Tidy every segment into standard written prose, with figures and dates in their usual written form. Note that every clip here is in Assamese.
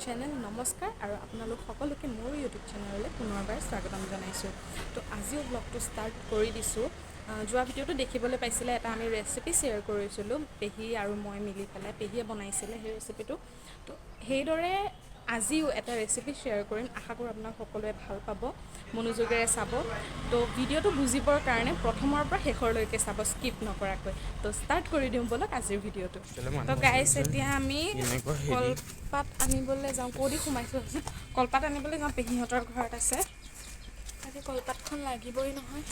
চেনেল নমস্কাৰ আৰু আপোনালোক সকলোকে মোৰ ইউটিউব চেনেললৈ পুনৰবাৰ স্বাগতম জনাইছোঁ। তো আজিও ব্লগটো ষ্টাৰ্ট কৰি দিছোঁ। যোৱা ভিডিঅ'টো দেখিবলৈ পাইছিলে, এটা আমি ৰেচিপি শ্বেয়াৰ কৰিছিলোঁ পেহী আৰু মই মিলি পেলাই। পেহীয়ে বনাইছিলে সেই ৰেচিপিটো। তো সেইদৰে আজিও এটা ৰেচিপি শ্বেয়াৰ কৰিম। আশা কৰোঁ আপোনাক সকলোৱে ভাল পাব, মনোযোগেৰে চাব। তো ভিডিঅ'টো বুজিবৰ কাৰণে প্ৰথমৰ পৰা শেষৰলৈকে চাব, স্কিপ নকৰাকৈ। তো ষ্টাৰ্ট কৰি দিওঁ ব'লক আজিৰ ভিডিঅ'টো। তো গাইছ, এতিয়া আমি কলপাত আনিবলৈ যাওঁ। ক'দি সোমাইছোঁ, কলপাত আনিবলৈ যাওঁ। পেহীহঁতৰ ঘৰত আছে। আজি কলপাতখন লাগিবই নহয়,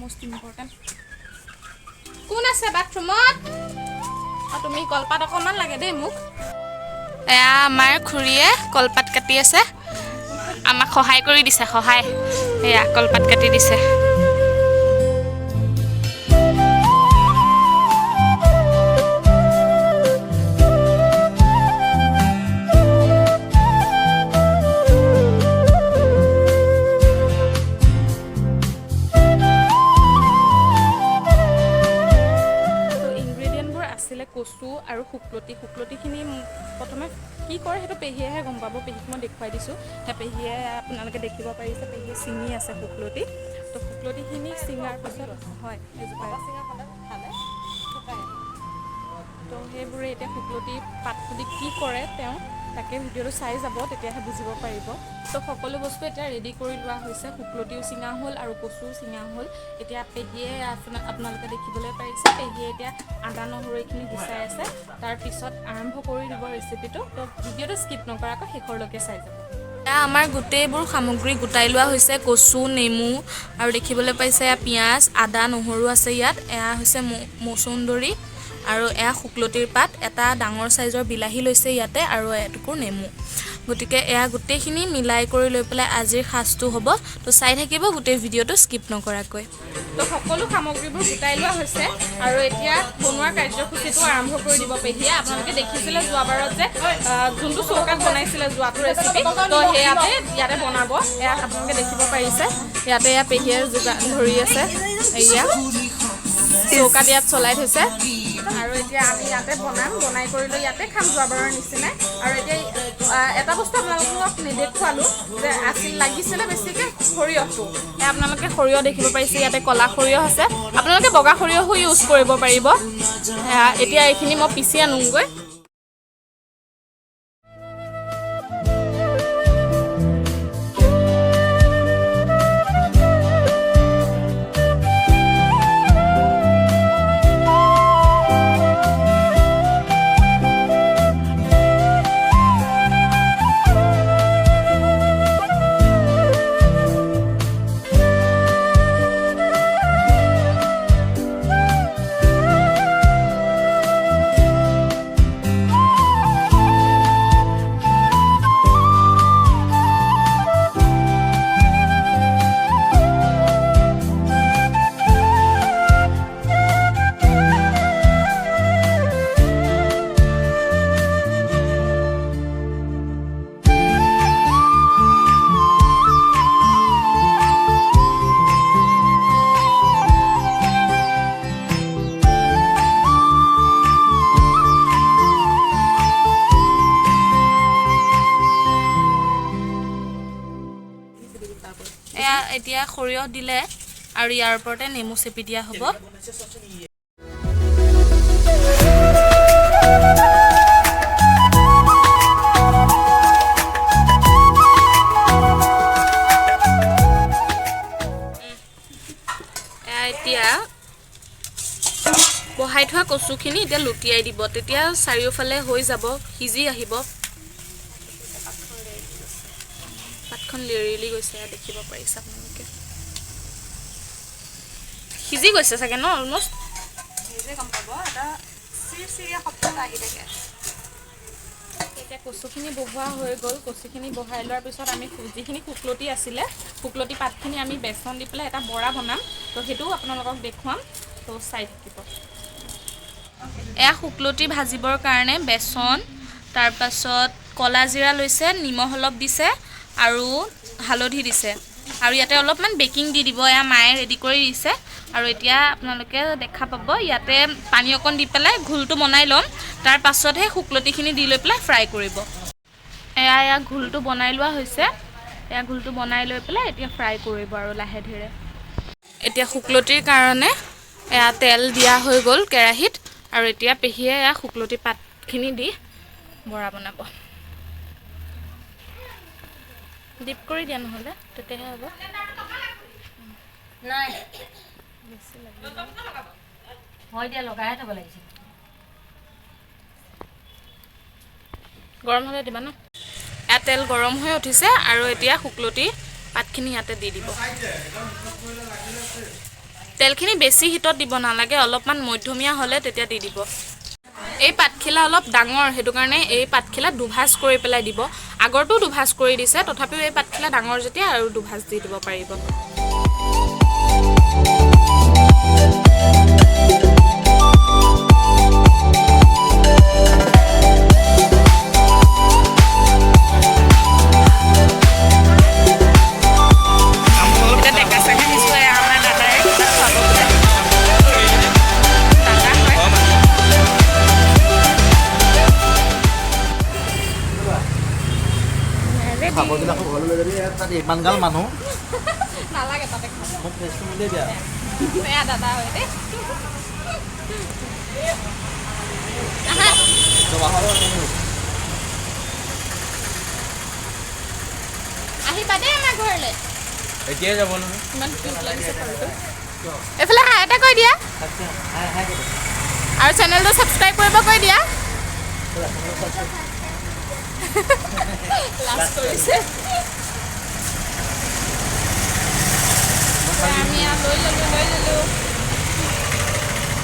মষ্ট ইম্পৰ্টেণ্ট। কোন আছে বাথৰুমত? তুমি কলপাত অকণমান লাগে দেই মোক। এয়া আমাৰ খুৰীয়ে কলপাত কাটি আছে, আমাক সহায় কৰি দিছে। সহায়, এয়া কলপাত কাটি দিছে। কচু আৰু শুকলতিখিনি প্ৰথমে কি কৰে সেইটো পেহীয়েহে গম পাব। পেহীক মই দেখুৱাই দিছোঁ। সেই পেহীয়ে আপোনালোকে দেখিব পাৰিছে, পেহীয়ে ছিঙি আছে শুকলতি। তো শুকলতিখিনি ছিঙাৰ পাছত হয় এজোপা ছিঙা খালে শুকায়। তো সেইবোৰে এতিয়া শুকলতি পাতপুলি কি কৰে তেওঁ, তাকে ভিডিঅ'টো চাই যাব, তেতিয়াহে বুজিব পাৰিব। তো সকলো বস্তু এতিয়া ৰেডি কৰি লোৱা হৈছে। শুকলতিও ছিঙা হ'ল আৰু কচুও ছিঙা হ'ল। এতিয়া পেহীয়ে আপোনালোকে দেখিবলৈ পাৰিছে, পেহীয়ে এতিয়া আদা নহৰু এইখিনি গুচাই আছে। তাৰপিছত আৰম্ভ কৰি দিব ৰেচিপিটো। তো ভিডিঅ'টো স্কিপ নকৰাকৈ শেষৰলৈকে চাই যাব। এয়া আমাৰ গোটেইবোৰ সামগ্ৰী গোটাই লোৱা হৈছে। কচু, নেমু আৰু দেখিবলৈ পাইছে পিঁয়াজ, আদা নহৰু আছে ইয়াত। এয়া হৈছে মচুন্দৰী আৰু এয়া শুকলতিৰ পাত। এটা ডাঙৰ চাইজৰ বিলাহী লৈছে ইয়াতে আৰু এটুকুৰ নেমু। গতিকে এয়া গোটেইখিনি মিলাই কৰি লৈ পেলাই আজিৰ সাজটো হ'ব। তো চাই থাকিব গোটেই ভিডিঅ'টো স্কিপ নকৰাকৈ। তো সকলো সামগ্ৰীবোৰ গোটাই লোৱা হৈছে আৰু এতিয়া বনোৱাৰ কাৰ্যসূচীটো আৰম্ভ কৰি দিব পেহীয়ে। আপোনালোকে দেখিছিলে যোৱাবাৰত যে যোনটো চৌকাত বনাইছিলে যোৱাটো ৰেচিপি, তো ইয়াতে বনাব। এয়া আপোনালোকে দেখিব পাৰিছে, ইয়াতে এয়া পেহীয়ে যোগান ধৰি আছে। এয়া চৌকাত ইয়াত চলাই থৈছে আৰু এতিয়া আমি ইয়াতে বনাই কৰি লৈ ইয়াতে খাম যোৱাবাৰৰ নিচিনাই। আৰু এতিয়া এটা বস্তু আপোনালোকক নেদেখুৱালোঁ যে লাগিছিলে বেছিকৈ সৰিয়হটো। আপোনালোকে সৰিয়হ দেখিব পাৰিছে, ইয়াতে ক'লা সৰিয়হ আছে। আপোনালোকে বগা সৰিয়হো ইউজ কৰিব পাৰিব। এতিয়া এইখিনি মই পিচি আনোগৈ। এতিয়া সৰিয়হ দিলে আৰু ইয়াৰ ওপৰতে নেমু চেপি দিয়া হ'ব। এতিয়া বহাই থোৱা কচুখিনি এতিয়া লুটিয়াই দিব, তেতিয়া চাৰিওফালে হৈ যাব, সিজি আহিব। পাতখন লেৰেলি গৈছে, দেখিব পাৰিছে আপোনালোকে। সিজি গৈছে চাগে ন অলমষ্ট, নিজে গম পাব। এটা চিৰিয়া শব্দ আহি থাকে। এতিয়া কচুখিনি বহোৱা হৈ গ'ল। কচুখিনি বহাই লোৱাৰ পিছত আমি যিখিনি শুকলতি আছিলে, শুকলতি পাতখিনি আমি বেচন দি পেলাই এটা বৰা বনাম। তো সেইটোও আপোনালোকক দেখুৱাম, তো চাই থাকিব। এয়া শুকলতি ভাজিবৰ কাৰণে বেচন, তাৰপাছত ক'লা জিৰা লৈছে, নিমখ অলপ দিছে আৰু হালধি দিছে। আৰু ইয়াতে অলপমান বেকিং দি দিব। এয়া মায়ে ৰেডি কৰি দিছে। আৰু এতিয়া আপোনালোকে দেখা পাব, ইয়াতে পানী অকণ দি পেলাই ঘোলটো বনাই ল'ম। তাৰ পাছতহে শুকলতিখিনি দি লৈ পেলাই ফ্ৰাই কৰিব। এয়া ঘোলটো বনাই লোৱা হৈছে। এয়া ঘোলটো বনাই লৈ পেলাই এতিয়া ফ্ৰাই কৰিব আৰু লাহে ধীৰে। এতিয়া শুকলতিৰ কাৰণে এয়া তেল দিয়া হৈ গ'ল কেৰাহীত আৰু এতিয়া পেহীয়ে এয়া শুকলতি পাতখিনি দি বৰা বনাব। ডিপ কৰি দিয়া নহ'লে তেতিয়াহে হ'ব। নাই হয় দিয়া লগাই থ'ব লাগিছিল। গৰম হ'লে দিবা ন। ইয়াত তেল গৰম হৈ উঠিছে আৰু এতিয়া শুকলতি পাতখিনি ইয়াতে দি দিব। তেলখিনি বেছি হিটত দিব নালাগে, অলপমান মধ্যমীয়া হ'লে তেতিয়া দি দিব। এই পাতখিলা অলপ ডাঙৰ, সেইটো কাৰণে এই পাতখিলা দুভাজ কৰি পেলাই দিব। আগৰটো দুভাজ কৰি দিছে, তথাপিও এই পাতখিলা ডাঙৰ যেতিয়া আৰু দুভাজ দি দিব পাৰিব। খাববিলাকো ঘৰলৈ লৈ যাবি, তাত ইমানগাল মানুহ নালাগে তাতে মোক টেষ্টটো মিলেই দিয়া। বেয়া দাদা হয় দেই। আহিবা দেই আমাৰ ঘৰলৈ। এতিয়াই যাব নহয়। ইমান কিউট লাগিছে ফলটো। এইফালে হাই এটা কৈ দিয়া আৰু চেনেলটো ছাবস্ক্ৰাইব কৰিব কৈ দিয়া। লাজ কৰিছে। আমি লৈ ল'লোঁ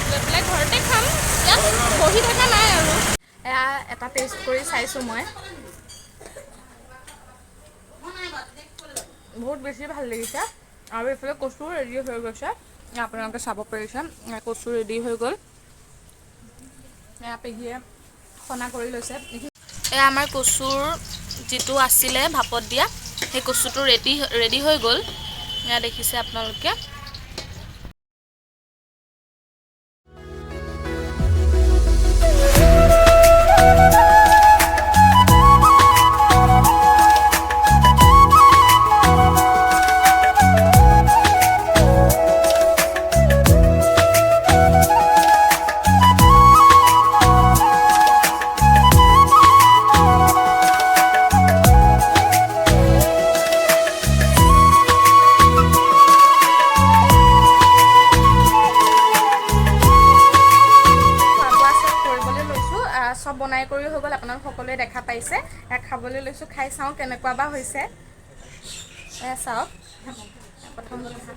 লৈ পেলাই ঘৰতে খাম। ইয়াত বহি থকা নাই আৰু এয়া এটা টেষ্ট কৰি চাইছোঁ মই, বহুত বেছি ভাল লাগিছে। আৰু এইফালে কচু ৰেডি হৈ গৈছে, আপোনালোকে চাব পাৰিছে। কচু ৰেডি হৈ গ'ল, এয়া পেহীয়ে সনা কৰি লৈছে। এয়া আমাৰ কচুৰ যিটো আছিলে ভাপত দিয়া, সেই কচুটো ৰেডি হৈ গ'ল। এয়া দেখিছে আপোনালোকে। চব বনাই কৰি হৈ গ'ল, আপোনালোক সকলোৱে দেখা পাইছে। খাবলৈ লৈছোঁ, খাই চাওঁ কেনেকুৱা বা হৈছে। চাওক প্ৰথম কথা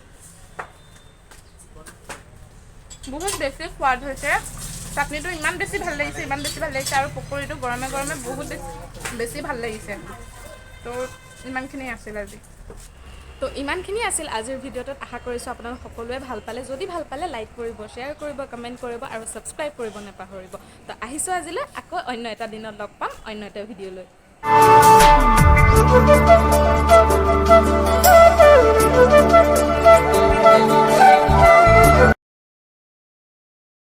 বহুত বেছি সোৱাদ হৈছে। চাটনিটো ইমান বেছি ভাল লাগিছে, আৰু পকৰীটো গৰমে গৰমে বহুত বেছি ভাল লাগিছে। তো ইমানখিনি আছিল আজিৰ ভিডিঅ'টোত। আশা কৰিছোঁ আপোনালোক সকলোৱে ভাল পালে। যদি ভাল পালে লাইক কৰিব, শ্বেয়াৰ কৰিব, কমেণ্ট কৰিব আৰু ছাবস্ক্ৰাইব কৰিব নাপাহৰিব। তো আহিছোঁ আজিলৈ, আকৌ অন্য এটা দিনত লগ পাম অন্য এটা ভিডিঅ' লৈ।